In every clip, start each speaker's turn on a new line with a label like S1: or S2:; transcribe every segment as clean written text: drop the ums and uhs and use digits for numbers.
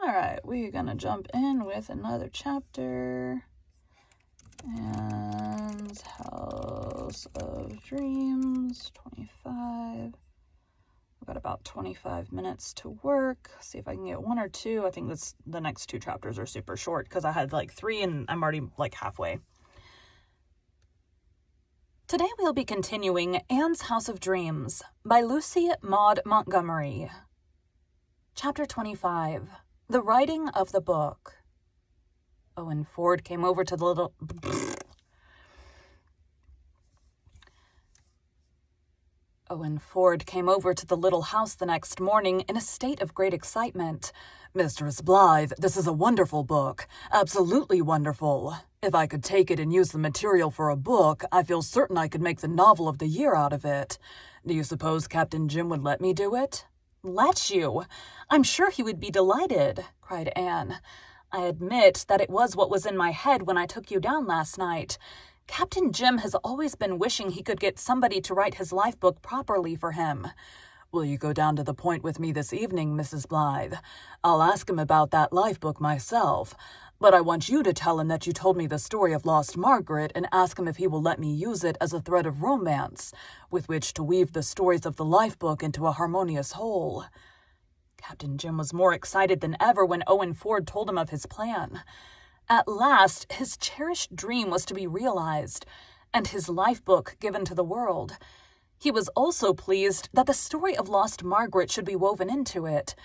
S1: Alright, we're gonna jump in with another chapter. And House of Dreams, 25. I've got about 25 minutes to work. See if I can get one or two. I think the next two chapters are super short because I had like 3 and I'm already like halfway. Today we'll be continuing Anne's House of Dreams by Lucy Maud Montgomery. Chapter 25. The Writing of the Book. Owen Ford came over to the little... Owen Ford came over to the little house the next morning in a state of great excitement. "Mistress Blythe, this is a wonderful book. Absolutely wonderful. If I could take it and use the material for a book, I feel certain I could make the novel of the year out of it. Do you suppose Captain Jim would let me do it?" "Let you? I'm sure he would be delighted," cried Anne. "I admit that it was what was in my head when I took you down last night. Captain Jim has always been wishing he could get somebody to write his life book properly for him." "Will you go down to the Point with me this evening, Mrs. Blythe? I'll ask him about that life book myself. But I want you to tell him that you told me the story of Lost Margaret and ask him if he will let me use it as a thread of romance with which to weave the stories of the life book into a harmonious whole." Captain Jim was more excited than ever when Owen Ford told him of his plan. At last, his cherished dream was to be realized, and his life book given to the world. He was also pleased that the story of Lost Margaret should be woven into it.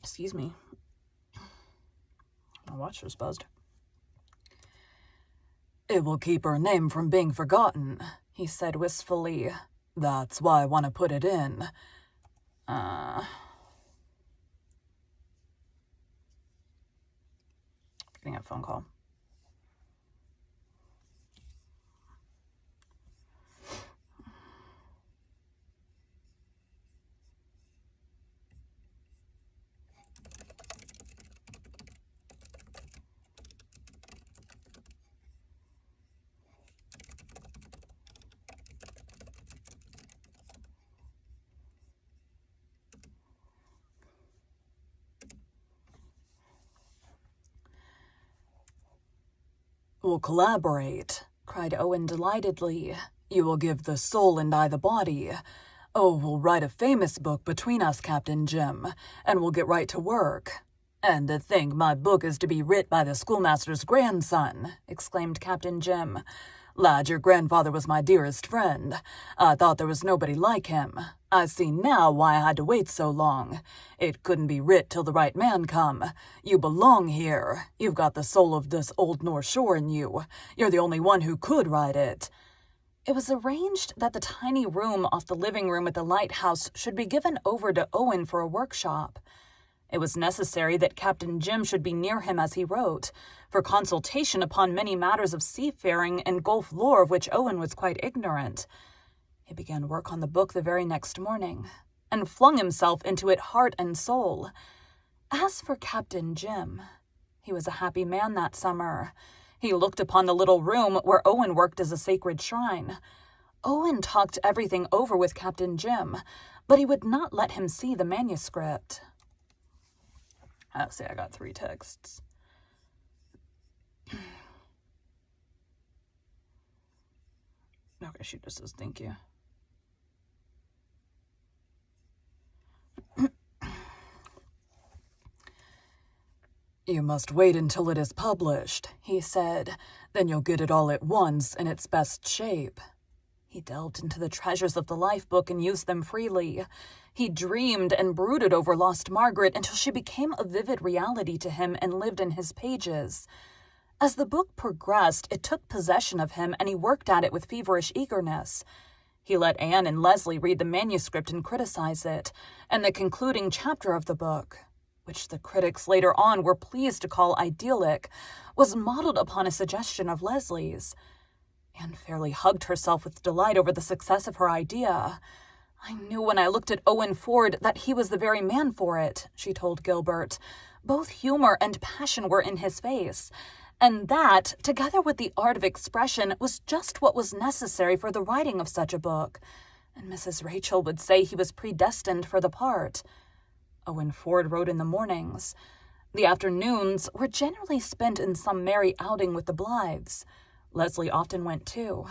S1: Excuse me. My watch just buzzed. "It will keep her name from being forgotten," he said wistfully. "That's why I want to put it in. Getting a phone call. "We'll collaborate," cried Owen delightedly. "You will give the soul and I the body. Oh, we'll write a famous book between us, Captain Jim, and we'll get right to work." "And to think my book is to be writ by the schoolmaster's grandson," exclaimed Captain Jim. "Lad, your grandfather was my dearest friend. I thought there was nobody like him. I see now why I had to wait so long. It couldn't be writ till the right man come. You belong here. You've got the soul of this old North Shore in you. You're the only one who could write it." It was arranged that the tiny room off the living room at the lighthouse should be given over to Owen for a workshop. It was necessary that Captain Jim should be near him as he wrote, for consultation upon many matters of seafaring and Gulf lore of which Owen was quite ignorant. He began work on the book the very next morning, and flung himself into it heart and soul. As for Captain Jim, he was a happy man that summer. He looked upon the little room where Owen worked as a sacred shrine. Owen talked everything over with Captain Jim, but he would not let him see the manuscript. Let's see, I got 3 texts. Okay, she just says thank you. "You must wait until it is published," he said. "Then you'll get it all at once in its best shape." He delved into the treasures of the life book and used them freely. He dreamed and brooded over Lost Margaret until she became a vivid reality to him and lived in his pages. As the book progressed, it took possession of him, and he worked at it with feverish eagerness. He let Anne and Leslie read the manuscript and criticize it, and the concluding chapter of the book, which the critics later on were pleased to call idyllic, was modeled upon a suggestion of Leslie's. Anne fairly hugged herself with delight over the success of her idea. "I knew when I looked at Owen Ford that he was the very man for it," she told Gilbert. "Both humor and passion were in his face, and that, together with the art of expression, was just what was necessary for the writing of such a book. and Mrs. Rachel would say he was predestined for the part. Owen Ford wrote in the mornings. The afternoons were generally spent in some merry outing with the Blythes. Leslie often went too,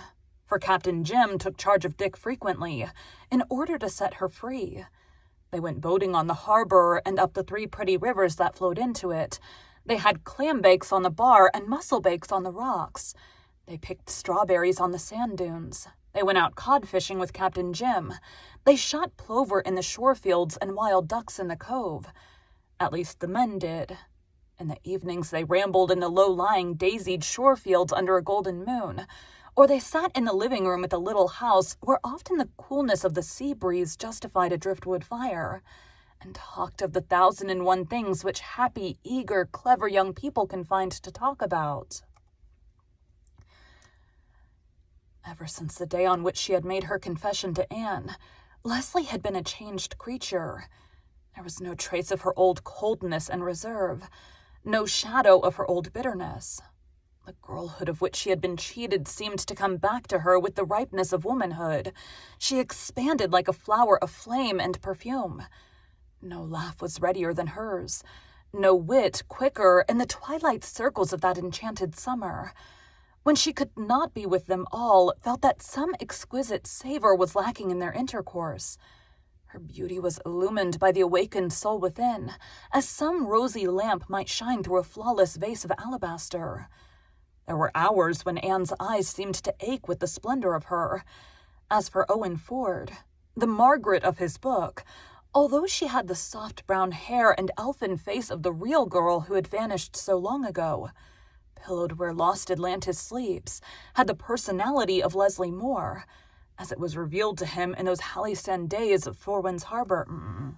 S1: for Captain Jim took charge of Dick frequently, in order to set her free. They went boating on the harbor and up the 3 pretty rivers that flowed into it. They had clam bakes on the bar and mussel bakes on the rocks. They picked strawberries on the sand dunes. They went out cod fishing with Captain Jim. They shot plover in the shore fields and wild ducks in the cove. At least the men did. In the evenings they rambled in the low-lying, daisied shore fields under a golden moon, or they sat in the living room at the little house where often the coolness of the sea breeze justified a driftwood fire, and talked of the 1,001 things which happy, eager, clever young people can find to talk about. Ever since the day on which she had made her confession to Anne, Leslie had been a changed creature. There was no trace of her old coldness and reserve, no shadow of her old bitterness. The girlhood of which she had been cheated seemed to come back to her with the ripeness of womanhood. She expanded like a flower of flame and perfume. No laugh was readier than hers, no wit quicker in the twilight circles of that enchanted summer. When she could not be with them all, felt that some exquisite savor was lacking in their intercourse. Her beauty was illumined by the awakened soul within, as some rosy lamp might shine through a flawless vase of alabaster. There were hours when Anne's eyes seemed to ache with the splendor of her. As for Owen Ford, the Margaret of his book, although she had the soft brown hair and elfin face of the real girl who had vanished so long ago, pillowed where lost Atlantis sleeps, had the personality of Leslie Moore, as it was revealed to him in those halcyon days of Four Winds Harbor.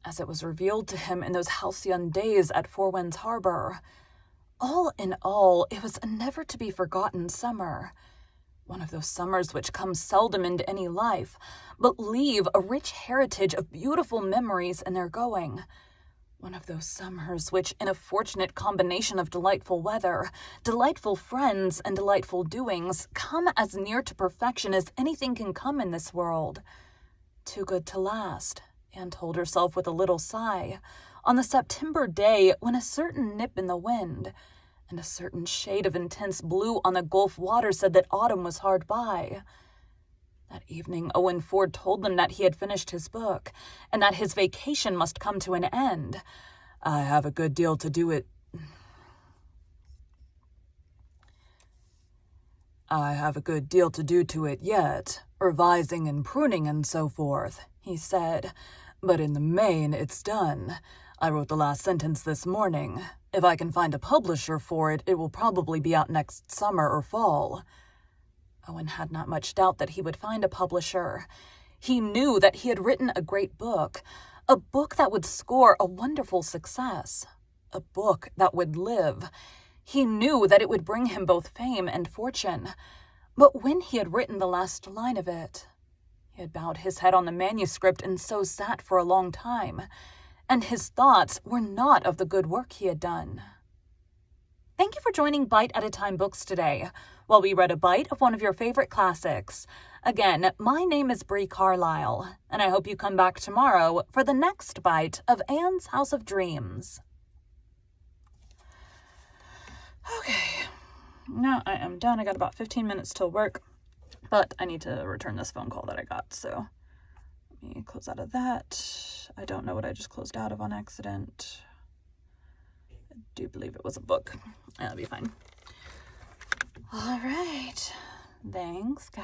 S1: As it was revealed to him in those halcyon days at Four Winds Harbor. All in all, it was a never-to-be-forgotten summer. One of those summers which come seldom into any life, but leave a rich heritage of beautiful memories in their going. One of those summers which, in a fortunate combination of delightful weather, delightful friends, and delightful doings, come as near to perfection as anything can come in this world. Too good to last, Anne told herself with a little sigh, on the September day when a certain nip in the wind and a certain shade of intense blue on the Gulf water said that autumn was hard by. That evening, Owen Ford told them that he had finished his book, and that his vacation must come to an end. I have a good deal to do it to it yet, revising and pruning and so forth, he said. But in the main, it's done. I wrote the last sentence this morning. If I can find a publisher for it, it will probably be out next summer or fall. Owen had not much doubt that he would find a publisher. He knew that he had written a great book, a book that would score a wonderful success, a book that would live. He knew that it would bring him both fame and fortune. But when he had written the last line of it, he had bowed his head on the manuscript and so sat for a long time, and his thoughts were not of the good work he had done. Thank you for joining Bite at a Time Books today, while we read a bite of one of your favorite classics. Again, my name is Bree Carlisle, and I hope you come back tomorrow for the next bite of Anne's House of Dreams. Okay, now I am done. I got about 15 minutes till work, but I need to return this phone call that I got, so let me close out of that. I don't know what I just closed out of on accident. I do believe it was a book. That'll be fine. All right. Thanks, guys.